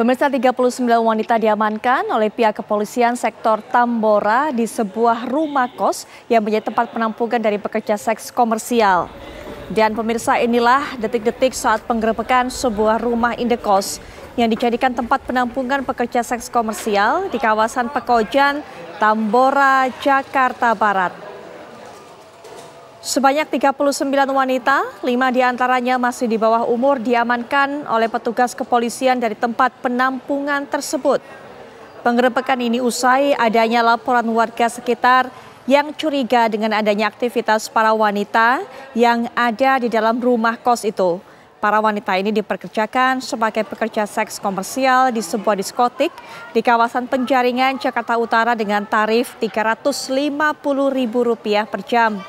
Pemirsa, 39 wanita diamankan oleh pihak kepolisian sektor Tambora di sebuah rumah kos yang menjadi tempat penampungan dari pekerja seks komersial. Dan pemirsa, inilah detik-detik saat penggerebekan sebuah rumah indekos yang dijadikan tempat penampungan pekerja seks komersial di kawasan Pekojan, Tambora, Jakarta Barat. Sebanyak 39 wanita, 5 diantaranya masih di bawah umur, diamankan oleh petugas kepolisian dari tempat penampungan tersebut. Penggerebekan ini usai adanya laporan warga sekitar yang curiga dengan adanya aktivitas para wanita yang ada di dalam rumah kos itu. Para wanita ini diperkerjakan sebagai pekerja seks komersial di sebuah diskotik di kawasan Penjaringan, Jakarta Utara dengan tarif Rp350.000 per jam.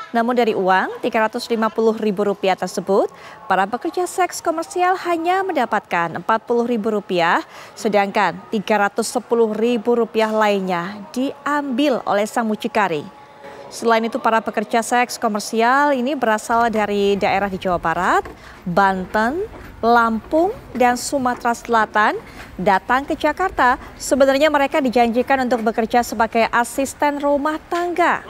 Namun dari uang Rp350.000 tersebut, para pekerja seks komersial hanya mendapatkan Rp40.000, sedangkan Rp310.000 lainnya diambil oleh sang mucikari. Selain itu, para pekerja seks komersial ini berasal dari daerah di Jawa Barat, Banten, Lampung, dan Sumatera Selatan datang ke Jakarta. Sebenarnya mereka dijanjikan untuk bekerja sebagai asisten rumah tangga.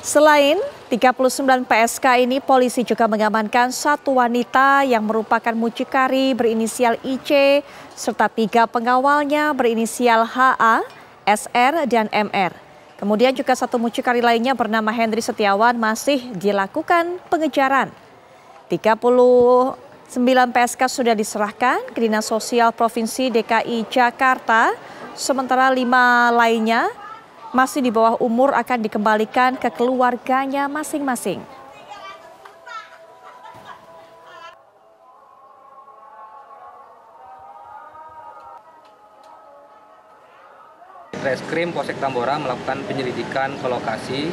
Selain 39 PSK ini, polisi juga mengamankan satu wanita yang merupakan mucikari berinisial IC, serta 3 pengawalnya berinisial HA, SR, dan MR. Kemudian juga satu mucikari lainnya bernama Hendri Setiawan masih dilakukan pengejaran. 39 PSK sudah diserahkan ke Dinas Sosial Provinsi DKI Jakarta, sementara 5 lainnya masih di bawah umur akan dikembalikan ke keluarganya masing-masing. Reskrim Polsek Tambora melakukan penyelidikan ke lokasi.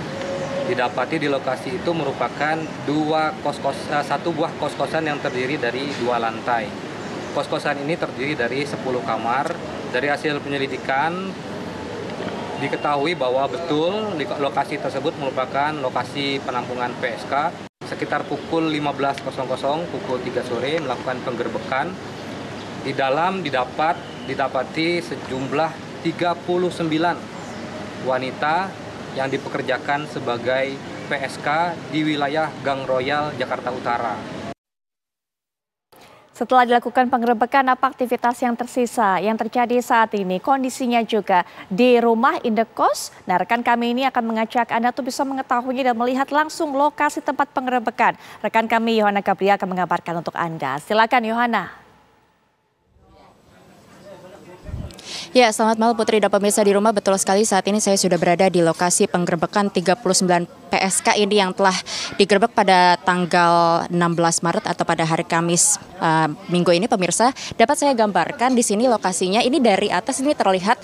Didapati di lokasi itu merupakan satu buah kos-kosan yang terdiri dari 2 lantai. Kos-kosan ini terdiri dari 10 kamar. Dari hasil penyelidikan diketahui bahwa betul di lokasi tersebut merupakan lokasi penampungan PSK. Sekitar pukul 15.00, pukul 3 sore melakukan penggerbekan. Di dalam didapati sejumlah 39 wanita yang dipekerjakan sebagai PSK di wilayah Gang Royal, Jakarta Utara. Setelah dilakukan penggerebekan, apa aktivitas yang tersisa yang terjadi saat ini? Kondisinya juga di rumah indekos. Nah, rekan kami ini akan mengajak Anda tuh bisa mengetahui dan melihat langsung lokasi tempat penggerebekan. Rekan kami Yohana Gabriel akan mengabarkan untuk Anda. Silakan Yohana. Ya, selamat malam Putri dan pemirsa di rumah. Betul sekali, saat ini saya sudah berada di lokasi penggerebekan 39 PSK ini yang telah digerebek pada tanggal 16 Maret atau pada hari Kamis minggu ini, pemirsa. Dapat saya gambarkan di sini lokasinya, ini dari atas ini terlihat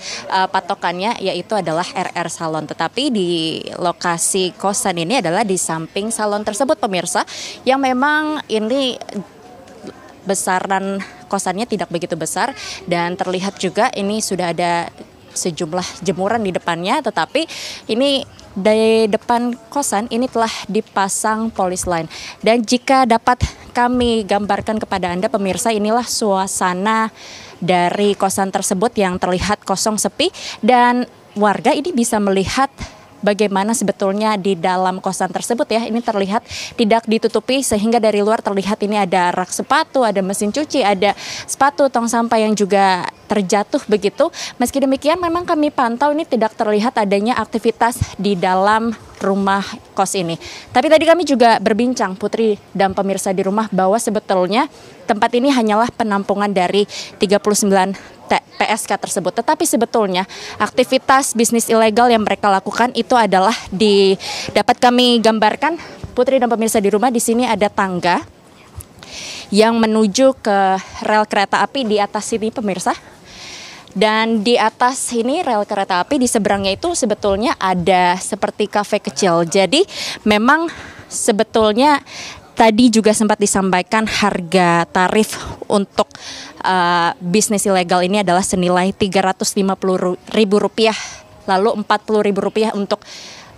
patokannya yaitu adalah RR Salon. Tetapi di lokasi kosan ini adalah di samping salon tersebut, pemirsa, yang memang ini besaran kosannya tidak begitu besar dan terlihat juga ini sudah ada sejumlah jemuran di depannya, tetapi ini di depan kosan ini telah dipasang polis lain. Dan jika dapat kami gambarkan kepada Anda pemirsa, inilah suasana dari kosan tersebut yang terlihat kosong sepi dan warga ini bisa melihat bagaimana sebetulnya di dalam kosan tersebut ya. Ini terlihat tidak ditutupi sehingga dari luar terlihat ini ada rak sepatu, ada mesin cuci, ada sepatu, tong sampah yang juga terjatuh begitu. Meski demikian memang kami pantau ini tidak terlihat adanya aktivitas di dalam rumah kos ini. Tapi tadi kami juga berbincang, Putri dan pemirsa di rumah, bahwa sebetulnya tempat ini hanyalah penampungan dari 39 PSK tersebut. Tetapi sebetulnya aktivitas bisnis ilegal yang mereka lakukan itu adalah dapat kami gambarkan, Putri dan pemirsa di rumah, di sini ada tangga yang menuju ke rel kereta api di atas sini, pemirsa. Dan di atas ini rel kereta api, di seberangnya itu sebetulnya ada seperti kafe kecil. Jadi memang sebetulnya tadi juga sempat disampaikan harga tarif untuk bisnis ilegal ini adalah senilai Rp350.000, lalu Rp40.000 untuk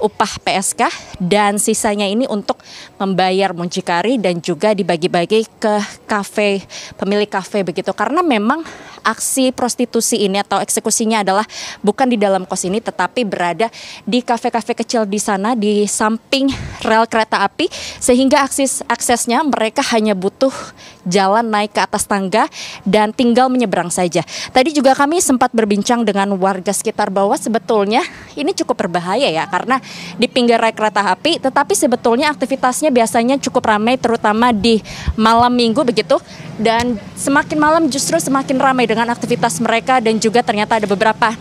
upah PSK dan sisanya ini untuk membayar muncikari dan juga dibagi-bagi ke kafe, pemilik kafe begitu. Karena memang aksi prostitusi ini atau eksekusinya adalah bukan di dalam kos ini tetapi berada di kafe-kafe kecil di sana di samping rel kereta api, sehingga aksesnya mereka hanya butuh jalan naik ke atas tangga dan tinggal menyeberang saja. Tadi juga kami sempat berbincang dengan warga sekitar bahwa sebetulnya ini cukup berbahaya ya, karena di pinggir rel kereta api, tetapi sebetulnya aktivitasnya biasanya cukup ramai terutama di malam minggu begitu, dan semakin malam justru semakin ramai dengan aktivitas mereka, dan juga ternyata ada beberapa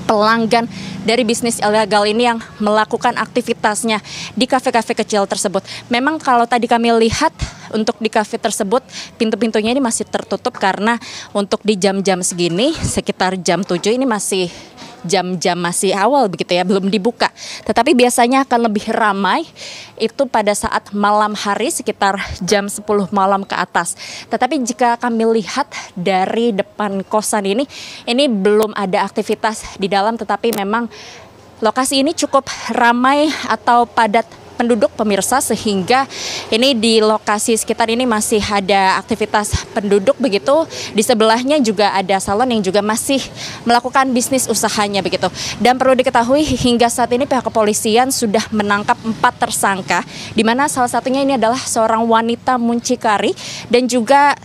pelanggan dari bisnis ilegal ini yang melakukan aktivitasnya di kafe-kafe kecil tersebut. Memang kalau tadi kami lihat untuk di kafe tersebut pintu-pintunya ini masih tertutup karena untuk di jam-jam segini sekitar jam 7 ini masih jam-jam masih awal begitu ya, belum dibuka. Tetapi biasanya akan lebih ramai itu pada saat malam hari sekitar jam 10 malam ke atas. Tetapi jika kami lihat dari depan kosan ini belum ada aktivitas di dalam, tetapi memang lokasi ini cukup ramai atau padat penduduk pemirsa, sehingga ini di lokasi sekitar ini masih ada aktivitas penduduk begitu. Di sebelahnya juga ada salon yang juga masih melakukan bisnis usahanya begitu. Dan perlu diketahui hingga saat ini pihak kepolisian sudah menangkap 4 tersangka, di mana salah satunya ini adalah seorang wanita muncikari dan juga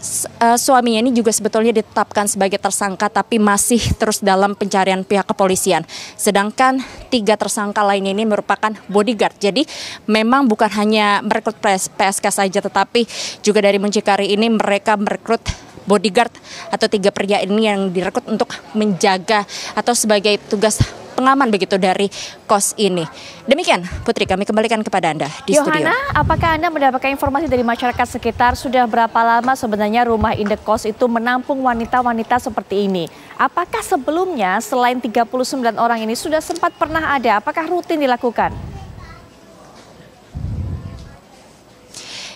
suaminya ini juga sebetulnya ditetapkan sebagai tersangka tapi masih terus dalam pencarian pihak kepolisian. Sedangkan 3 tersangka lainnya ini merupakan bodyguard. Jadi memang bukan hanya merekrut PSK saja, tetapi juga dari muncikari ini mereka merekrut bodyguard atau 3 pria ini yang direkrut untuk menjaga atau sebagai tugas pengaman begitu dari kos ini. Demikian Putri, kami kembalikan kepada Anda di studio. Yohana, apakah Anda mendapatkan informasi dari masyarakat sekitar sudah berapa lama sebenarnya rumah indekos itu menampung wanita-wanita seperti ini? Apakah sebelumnya selain 39 orang ini sudah sempat pernah ada? Apakah rutin dilakukan?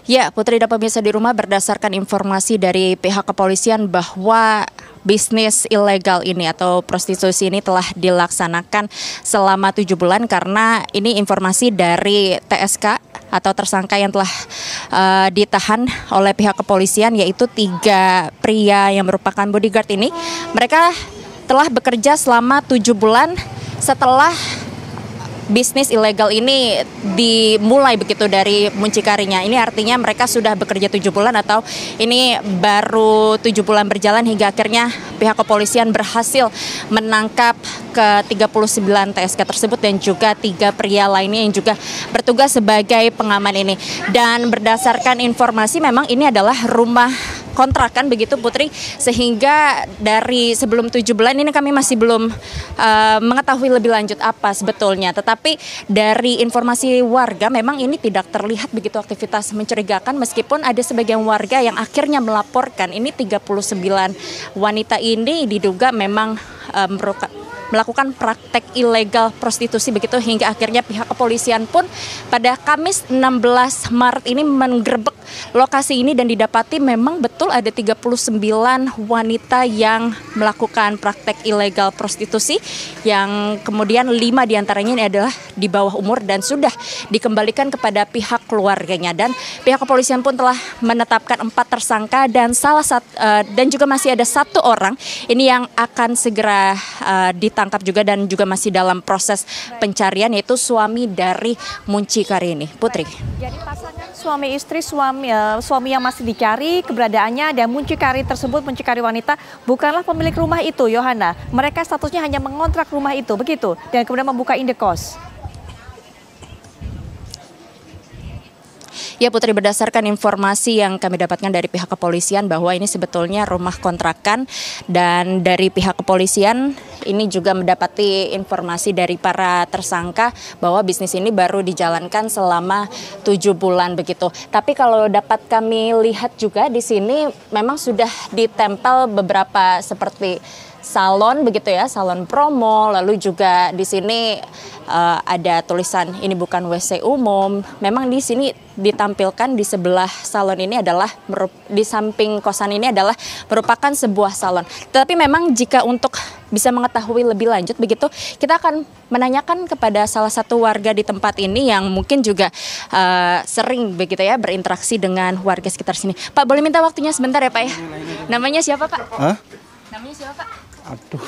Ya, Putri dan pemirsa di rumah, berdasarkan informasi dari pihak kepolisian bahwa bisnis ilegal ini atau prostitusi ini telah dilaksanakan selama 7 bulan, karena ini informasi dari TSK atau tersangka yang telah ditahan oleh pihak kepolisian, yaitu 3 pria yang merupakan bodyguard ini. Mereka telah bekerja selama 7 bulan setelah bisnis ilegal ini dimulai begitu dari muncikarinya. Ini artinya mereka sudah bekerja 7 bulan atau ini baru 7 bulan berjalan hingga akhirnya pihak kepolisian berhasil menangkap ke 39 TSK tersebut dan juga 3 pria lainnya yang juga bertugas sebagai pengaman ini. Dan berdasarkan informasi memang ini adalah rumah kontrakan begitu Putri, sehingga dari sebelum 7 bulan ini kami masih belum mengetahui lebih lanjut apa sebetulnya. Tetapi dari informasi warga memang ini tidak terlihat begitu aktivitas mencurigakan, meskipun ada sebagian warga yang akhirnya melaporkan ini 39 wanita ini diduga memang melakukan praktek ilegal prostitusi begitu, hingga akhirnya pihak kepolisian pun pada Kamis 16 Maret ini menggerebek lokasi ini dan didapati memang betul ada 39 wanita yang melakukan praktek ilegal prostitusi, yang kemudian 5 diantaranya ini adalah di bawah umur dan sudah dikembalikan kepada pihak keluarganya. Dan pihak kepolisian pun telah menetapkan 4 tersangka dan dan juga masih ada 1 orang ini yang akan segera ditangkap juga dan juga masih dalam proses pencarian, yaitu suami dari muncikari ini. Putri. Jadi pasangan suami istri, suami yang masih dicari keberadaannya, dan muncikari tersebut, muncikari wanita bukanlah pemilik rumah itu, Yohana. Mereka statusnya hanya mengontrak rumah itu, begitu, dan kemudian membuka indekos. Ya Putri, berdasarkan informasi yang kami dapatkan dari pihak kepolisian bahwa ini sebetulnya rumah kontrakan, dan dari pihak kepolisian ini juga mendapati informasi dari para tersangka bahwa bisnis ini baru dijalankan selama 7 bulan begitu. Tapi kalau dapat kami lihat juga di sini memang sudah ditempel beberapa seperti salon begitu ya, salon promo, lalu juga di sini ada tulisan ini bukan WC umum. Memang di sini ditampilkan di sebelah salon ini adalah di samping kosan ini adalah merupakan sebuah salon. Tetapi memang jika untuk bisa mengetahui lebih lanjut begitu, kita akan menanyakan kepada salah satu warga di tempat ini yang mungkin juga sering begitu ya berinteraksi dengan warga sekitar sini. Pak, boleh minta waktunya sebentar ya Pak ya? Namanya siapa Pak? Hah? Namanya siapa Pak? Aduh,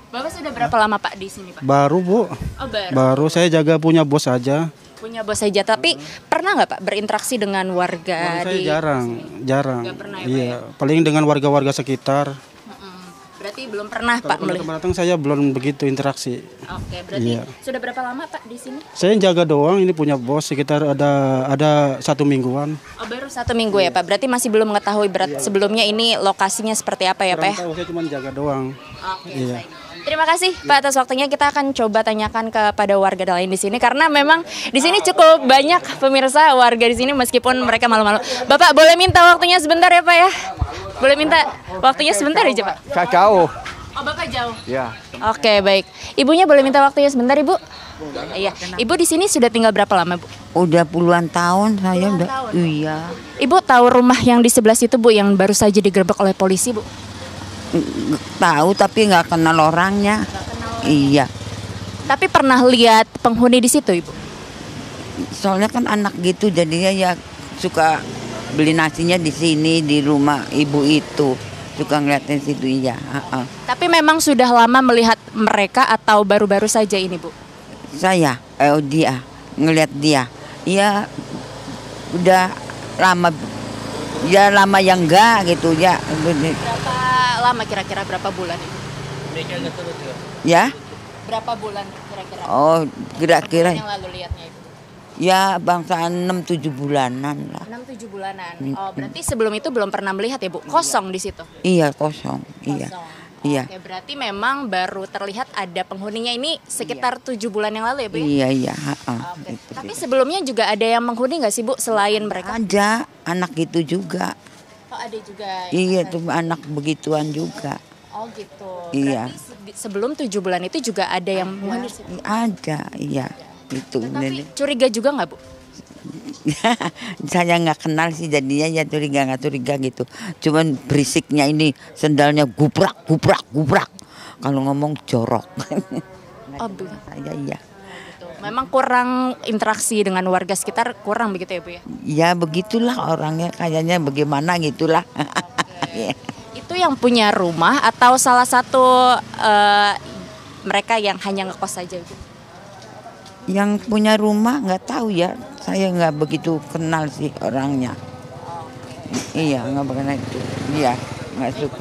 Bapak sudah berapa lama Pak di sini Pak? baru Bu. Oh baru. Baru saya jaga punya bos aja. Punya bos saja, tapi pernah nggak Pak berinteraksi dengan warga Saya di... jarang. Nggak pernah ya, Pak, Iya, paling dengan warga-warga sekitar. Berarti belum pernah Pak Kalau melihat. datang saya belum begitu interaksi. Oke, berarti Iya. sudah berapa lama Pak di sini? Saya jaga doang, ini punya bos sekitar ada 1 mingguan. Oh, baru 1 minggu ya Pak. Berarti masih belum mengetahui sebelumnya ini lokasinya seperti apa ya Pak ya? Kurang tahu, saya cuma jaga doang. Oke, Iya. baik. Terima kasih Pak atas waktunya. Kita akan coba tanyakan kepada warga lain di sini karena memang di sini cukup banyak pemirsa warga di sini meskipun mereka malu-malu. Bapak boleh minta waktunya sebentar ya Pak ya? Boleh minta waktunya sebentar aja Pak? Saya jauh. Oh Bapak jauh. Ya. Oke baik. Ibunya boleh minta waktunya sebentar Ibu? Iya. Ibu di sini sudah tinggal berapa lama Bu? Udah puluhan tahun saya udah. tahun? Iya. Ibu tahu rumah yang di sebelah situ Bu yang baru saja digerebek oleh polisi Bu? Tahu tapi nggak kenal orangnya. Iya. Tapi pernah lihat penghuni di situ Ibu? Soalnya kan anak gitu jadinya ya suka beli nasinya di sini di rumah ibu itu. Suka ngeliatin situ iya. Tapi memang sudah lama melihat mereka atau baru-baru saja ini Bu? Saya dia ngeliat dia. Iya udah lama. Ya lama yang enggak gitu ya. Berapa lama kira-kira berapa bulan Ibu? Ya. Berapa bulan kira-kira? Oh kira-kira Yang lalu lihatnya Ibu? ya bangsaan 6-7 bulanan lah. 6-7 bulanan. Oh, berarti sebelum itu belum pernah melihat ya Bu? Kosong di situ? Iya kosong. Iya. Kosong. Iya. Oke, berarti memang baru terlihat ada penghuninya ini sekitar 7 bulan yang lalu ya Bu ya? Iya iya. Oke. Tapi sebelumnya juga ada yang menghuni nggak sih Bu selain mereka? Ada anak gitu juga. Oh ada juga. Iya tuh anak begituan juga. Oh gitu. Iya. Berarti sebelum 7 bulan itu juga ada yang menghuni? Ada iya itu. Tapi curiga juga nggak Bu? Saya nggak kenal sih jadinya ya curiga nggak curiga gitu. Cuman berisiknya ini sendalnya guprak guprak guprak. Kalau ngomong jorok. Oh Bu. Saya iya. Memang kurang interaksi dengan warga sekitar, kurang begitu ya Bu ya? Ya begitulah orangnya kayaknya bagaimana gitulah. Itu yang punya rumah atau salah satu mereka yang hanya ngekos saja Bu? Yang punya rumah nggak tahu ya, saya nggak begitu kenal sih orangnya. Iya nggak kenal itu, iya nggak suka.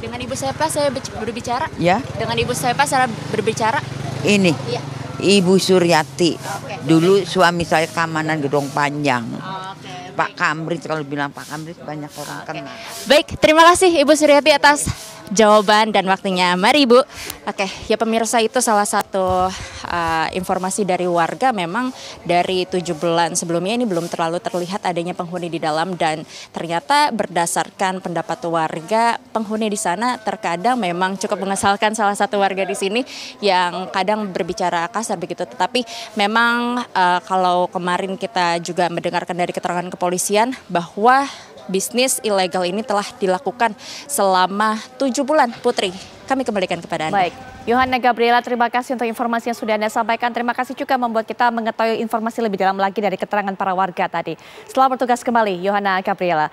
Dengan ibu siapa saya berbicara? Ya, Dengan ibu siapa saya berbicara? ini Iya. Ibu Suryati. Oke. Dulu suami saya keamanan Gedong Panjang. Oke. Pak Kamris, kalau bilang Pak Kamris banyak orang kenal. Baik, terima kasih Ibu Suryati atas jawaban dan waktunya. Mari Ibu. Oke, ya pemirsa itu salah satu informasi dari warga. Memang dari 7 bulan sebelumnya ini belum terlalu terlihat adanya penghuni di dalam dan ternyata berdasarkan pendapat warga, penghuni di sana terkadang memang cukup mengesalkan salah satu warga di sini yang kadang berbicara kasar begitu. Tetapi memang kalau kemarin kita juga mendengarkan dari keterangan kepolisian bahwa bisnis ilegal ini telah dilakukan selama 7 bulan. Putri, kami kembalikan kepada Anda. Baik, Yohana Gabriela, terima kasih untuk informasi yang sudah Anda sampaikan. Terima kasih juga membuat kita mengetahui informasi lebih dalam lagi dari keterangan para warga tadi. Selamat bertugas kembali, Yohana Gabriela.